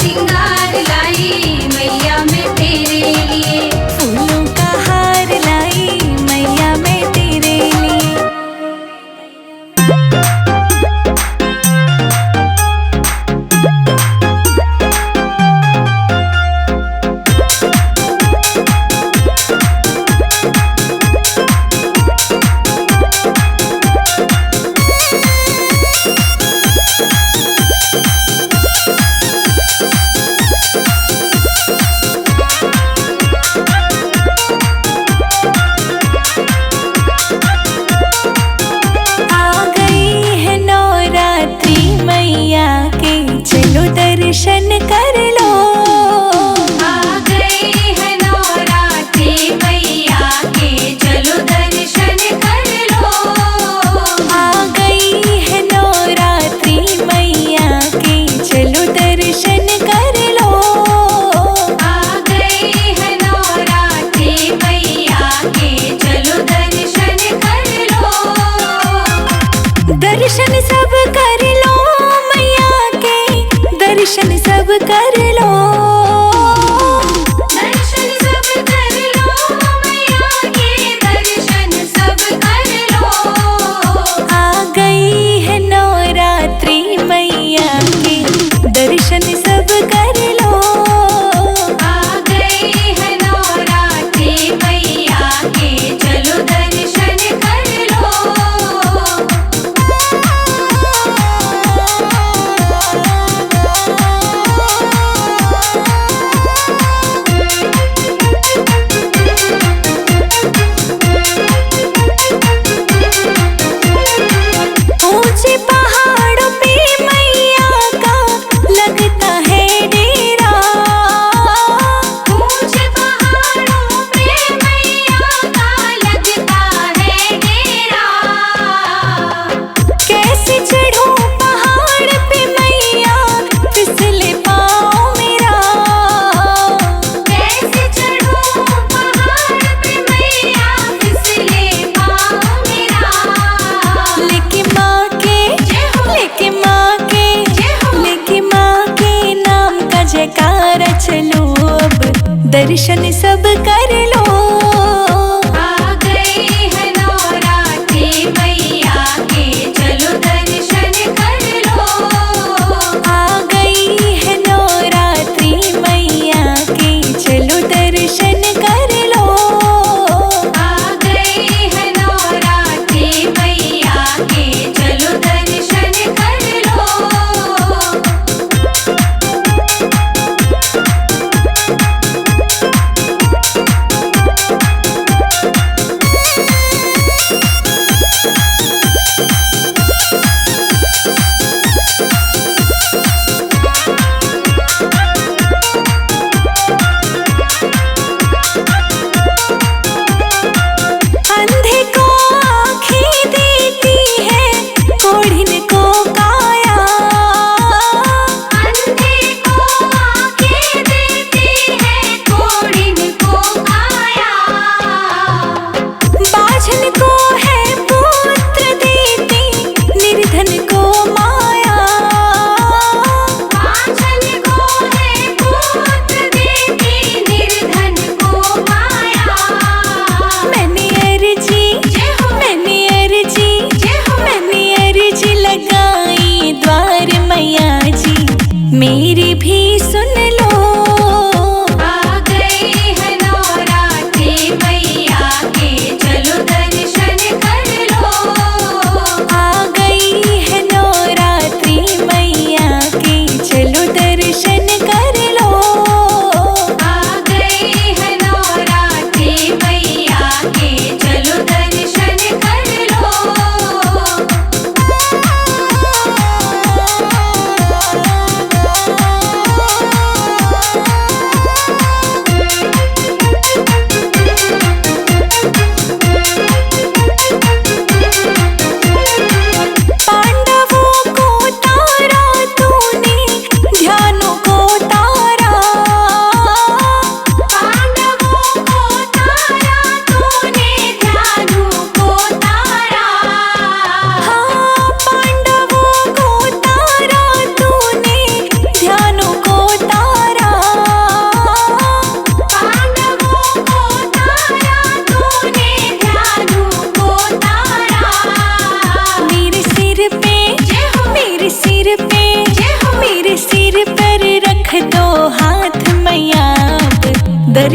सिंगार लाई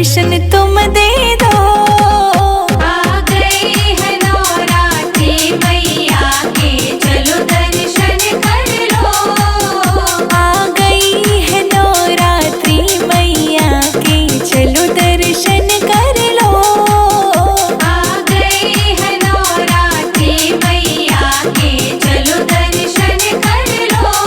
दर्शन तुम दे दो। आ गई है नवरात्रि मैया के, चलो दर्शन कर लो। आ गई है नवरात्रि मैया के, चलो दर्शन कर लो। आ गई है नवरात्रि मैया के, चलो दर्शन कर लो।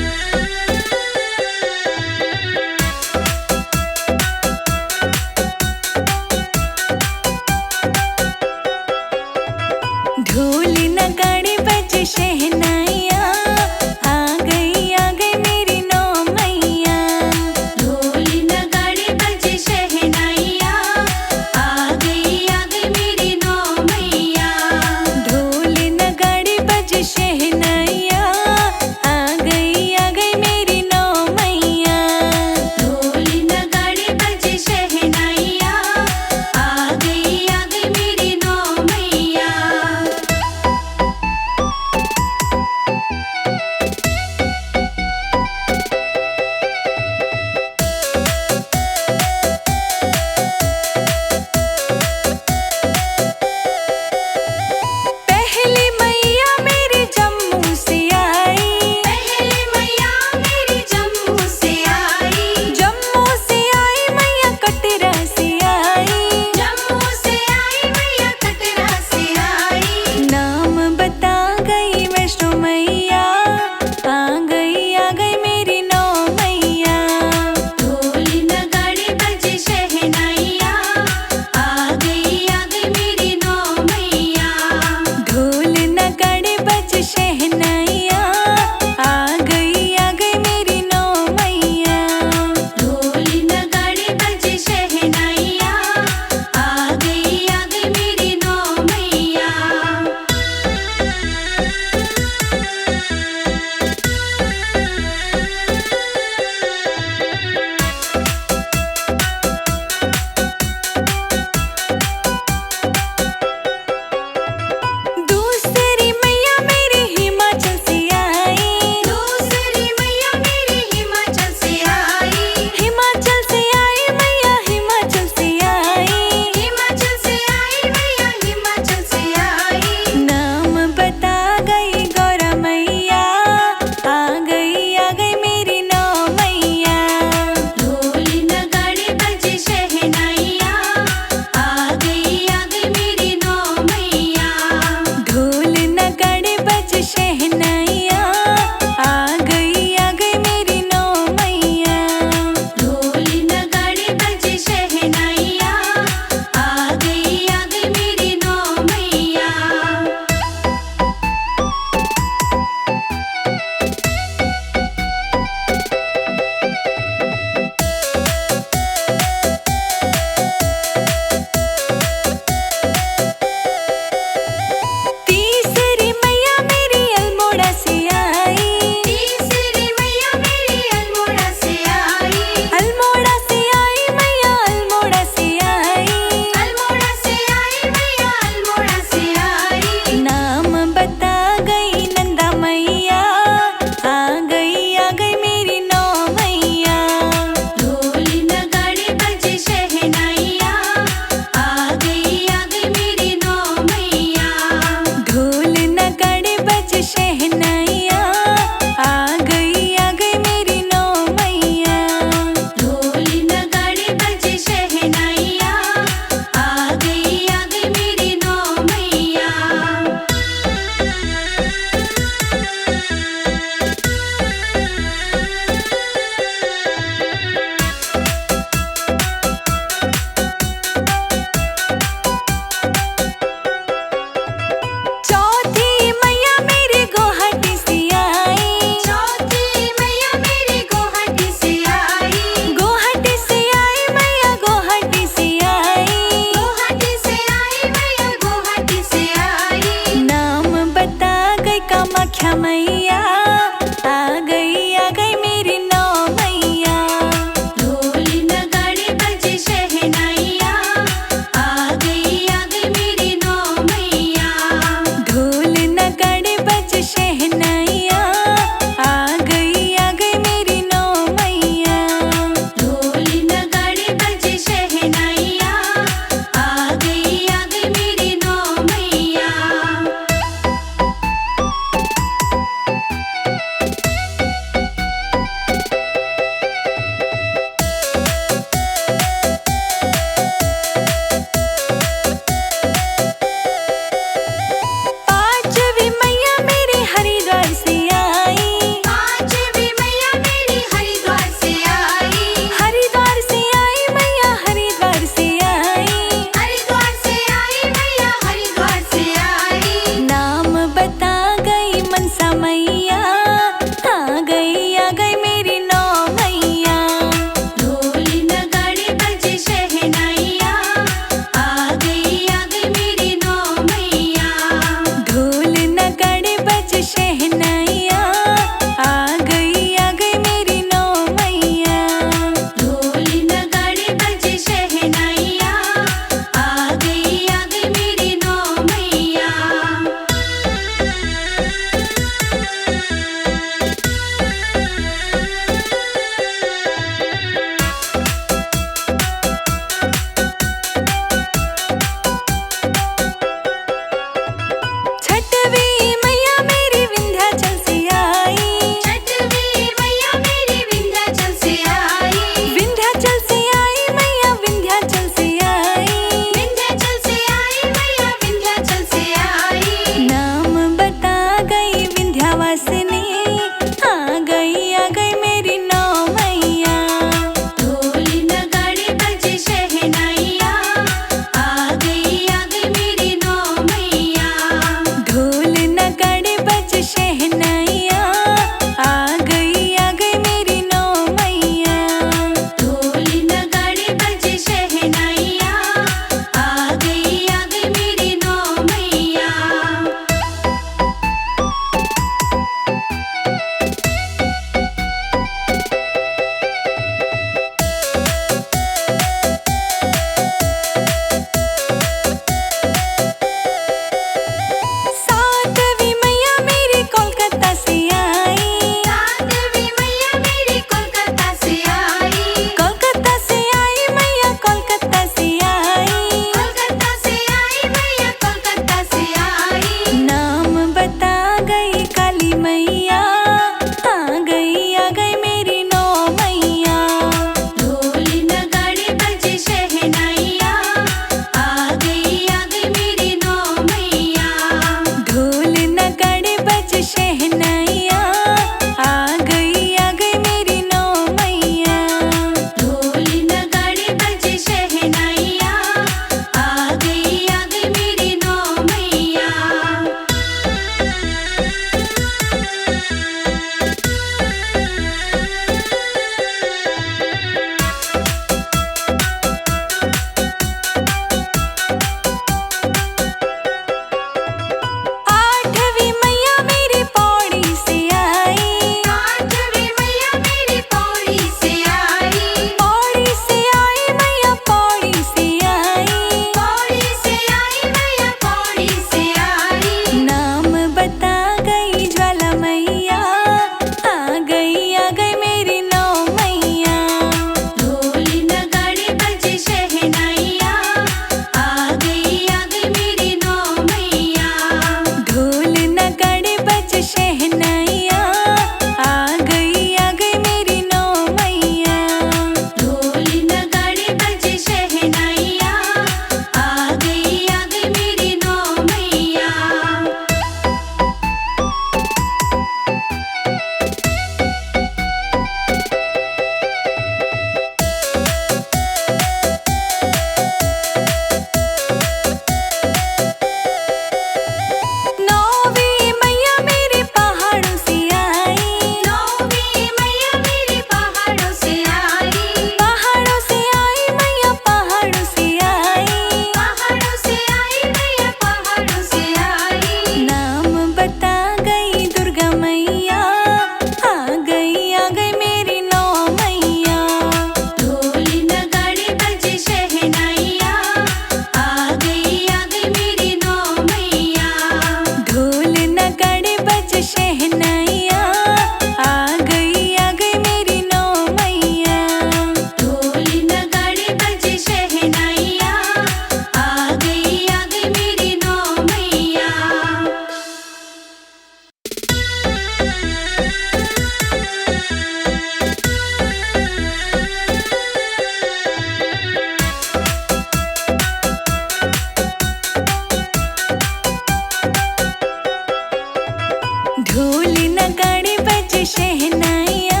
शहनाइया,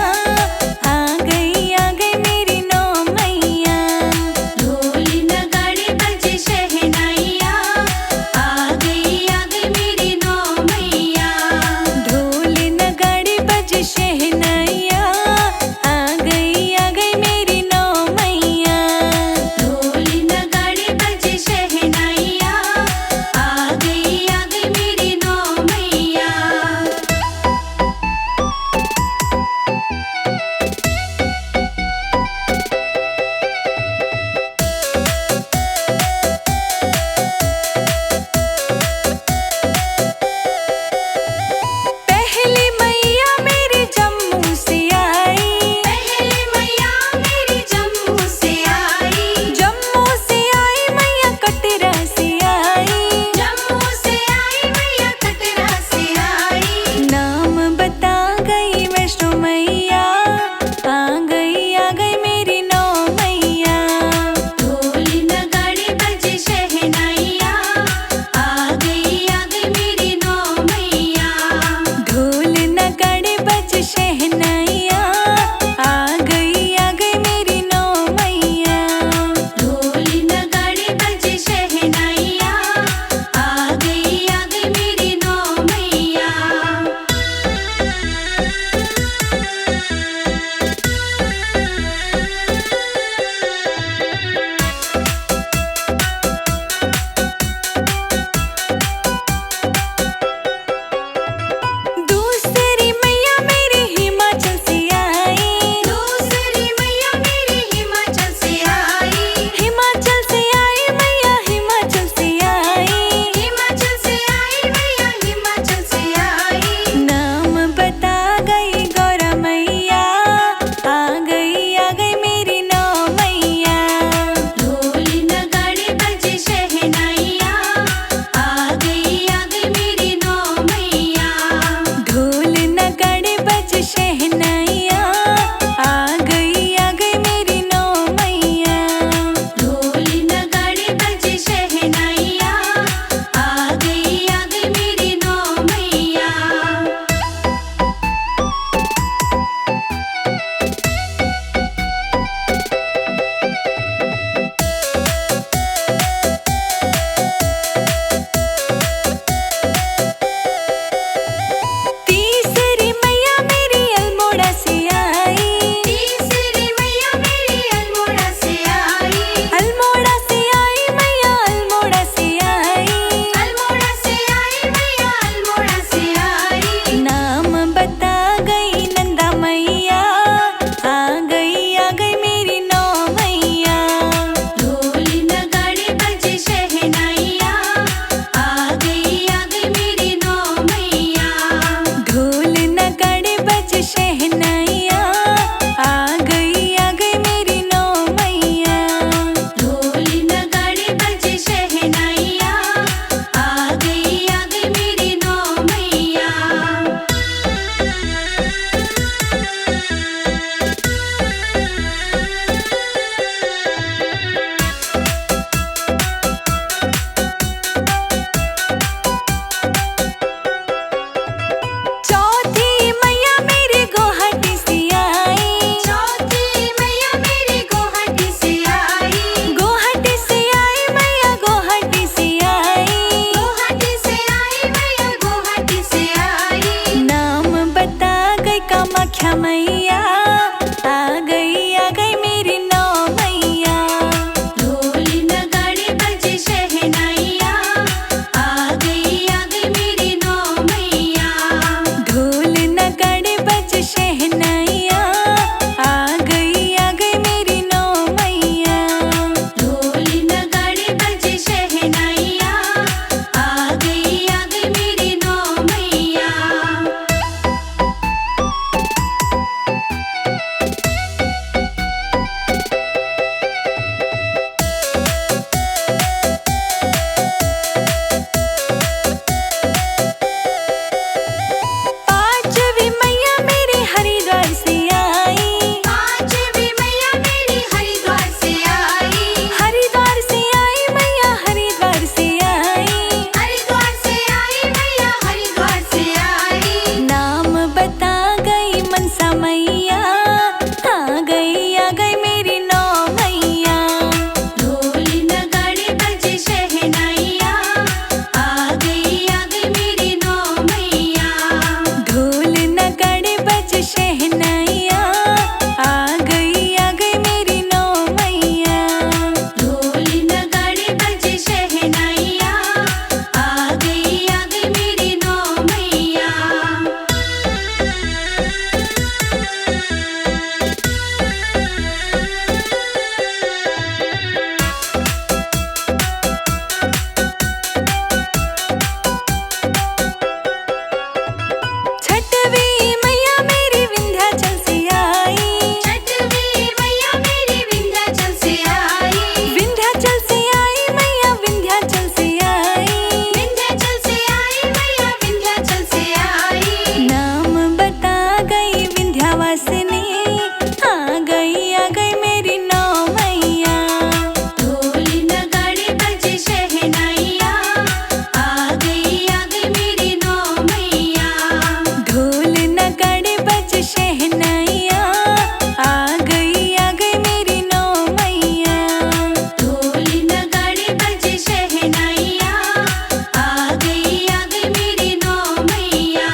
आ गई मेरी नौ मैया। ढोल नगाड़े बजे शहनाइया, आ गई मेरी नौ मैया। ढोल नगाड़े बज शहनाइया, आ गई मेरी नौ मैया। ढोल नगाड़े बजे शहनाइया, आ गई मेरी नौ मैया। पहली मैया मेरी जम्मू से आई, पहले मैया मेरी जम्मू से आई। जम्मू से आई मैया कटरा से आई। जम्मू से आई मैया कटरा से आई। नाम बता गई वैष्णो मैया, आ गई मेरी नौ मैया। ढोल नगाड़े बजे शहनाइया, आ गई मेरी नौ मैया। ढोल नगाड़े बज शहनाइया, आ गई मेरी नौ मैया। ढोल नगाड़े बजे शहनाइया, आ गई मेरी नौ मैया। दूसरी मैया मेरी हिमाचल से आई। दूसरी मैया मेरी हिमाचल से आई। हिमाचल से आई मैया, हिमाचल से आई। हिमाचल से आई मैया हिमाचल से आई। नाम बता गई गौरा मैया, आ गई मेरी नौ मैया। ढोल नगाड़े बजे शहनाइया, आ गई मेरी नौ मैया। ढोल नगाड़े बज शहनाइया, आ गई मेरी नौ मैया। ढोल नगाड़े बजे शहनाइया, आ गई मेरी नौ मैया। तीसरी मैया मेरी अल्मोड़ा से आई। तीसरी मैया मेरी अल्मोड़ा से आई। अल्मोड़ा से आई मैया, अल्मोड़ा से आई। अल्मोड़ा से आई मैया अल्मोड़ा से आई। नाम बता गई नंदा मैया, आ गई मेरी नौ मैया। ढोल नगाड़े बजे शहनाइया, आ गई मेरी नौ मैया। ढोल नगाड़े बज शहनाइया, आ गई मेरी नौ मैया। ढोल नगाड़े बजे शहनाइया, आ गई मेरी नौ मैया। चौथी मैया मेरी गुवाहाटी से आई। चौथी मैया मेरी गुवाहाटी से आई। गुवाहाटी से आई मैया, गुवाहाटी से आई। गुवाहाटी से आई मैया गुवाहाटी से आई। नाम बता गई कामाख्या मैया, आ गई मेरी नौ मैया। ढोल नगाड़े बजे शहनाइया, आ गई मेरी नौ मैया। ढोल नगाड़े बज शहनाइया, आ गई मेरी नौ मैया। ढोल नगाड़े बजे शहनाइया, आ गई मेरी नौ मैया। पांचवी मैया मेरी हरिद्वार शहनाइयाँ, आ गई मेरी नौ मैया। ढोल नगाड़े बजे शहनाइयाँ, आ गई मेरी नौ मैया।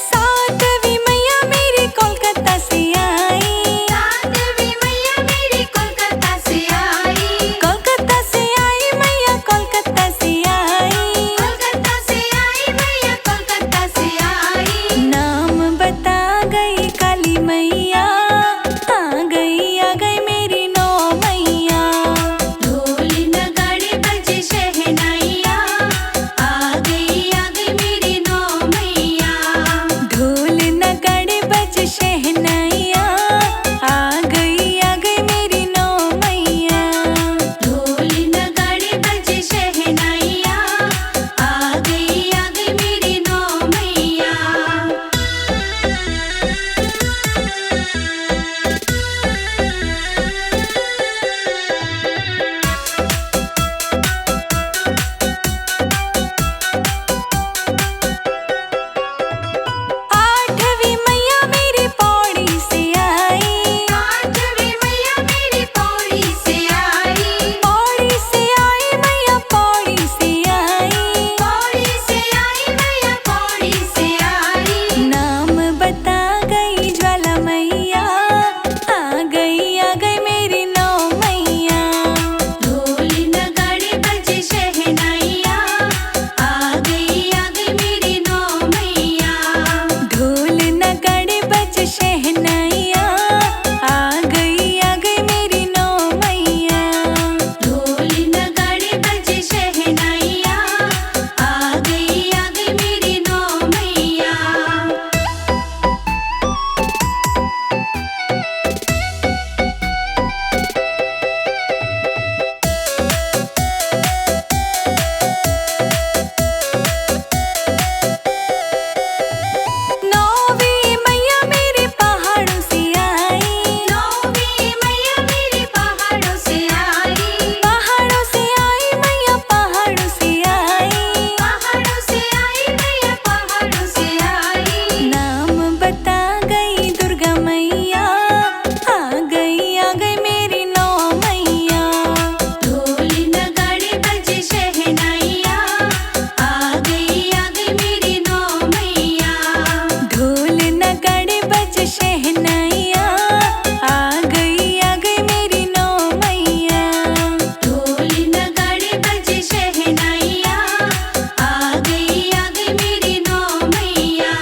सातवीं मैया मेरी कोलकाता से आई, सातवीं मैया मेरी कोलकाता से आई, कोलकाता से आई मैया, कोलकाता से आई। कोलकाता से आई मैया, कोलकाता से आई। नाम बता गई काली मैया, आ गई मेरी नौ मैया। ढोल नगाड़े बजे शहनाइयाँ, आ गई मेरी नौ मैया। ढोल नगाड़े बज शहनाइयाँ, आ गई मेरी नौ मैया। ढोल नगाड़े बजे शहनाइयाँ, आ गई मेरी नौ मैया। आठवीं मैया मेरी पौड़ी से आई, आठवीं मैया मेरी पौड़ी से आई, पौड़ी से आई मैया, पौड़ी से आई। पौड़ी से आई मैया, पौड़ी से आई। नाम बता गई ज्वाला मैया, आ गई मेरी नौ मैया। ढोल नगाड़े बजे शहनाइयाँ, आ गई मेरी नौ मैया। ढोल नगाड़े बज शहनाइयाँ, आ गई मेरी नौ मैया। ढोल नगाड़े बजे शहनाइयाँ, आ गई मेरी नौ मैया। नौवीं मैया मेरे पहाड़ों से आई, नौवीं मैया मेरी पहाड़ों से आई, पहाड़ों से आई मैया, पहाड़ों से आई। पहाड़ों से आई मैया, पहाड़ों से आई। नाम बता गई दुर्गा मैया, आ गई मेरी नौ मैया। ढोल नगाड़े बजे शहनाइयाँ, आ गई मेरी नौ मैया। ढोल नगाड़े बज शहनाइयाँ, आ गई मेरी नौ मैया। ढोल नगाड़े बजे शहनाइयाँ, आ गई मेरी नौ मैया।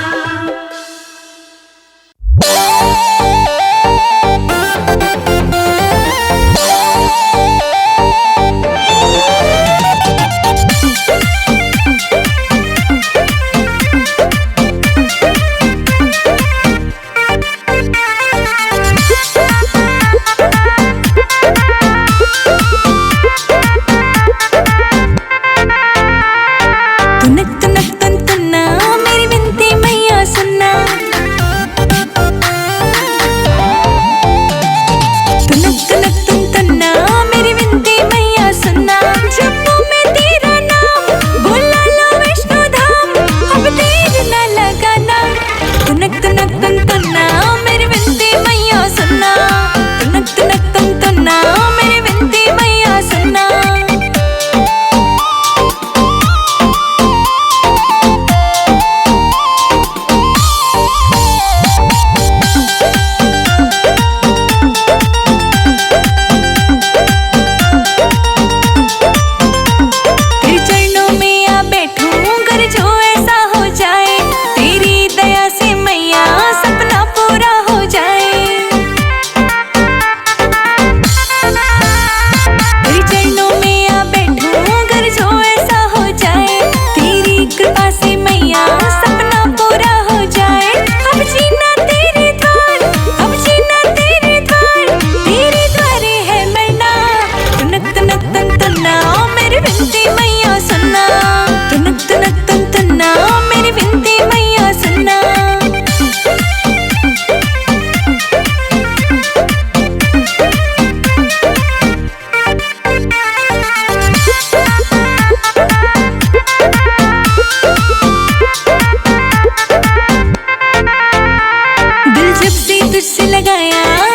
तुझसे लगाया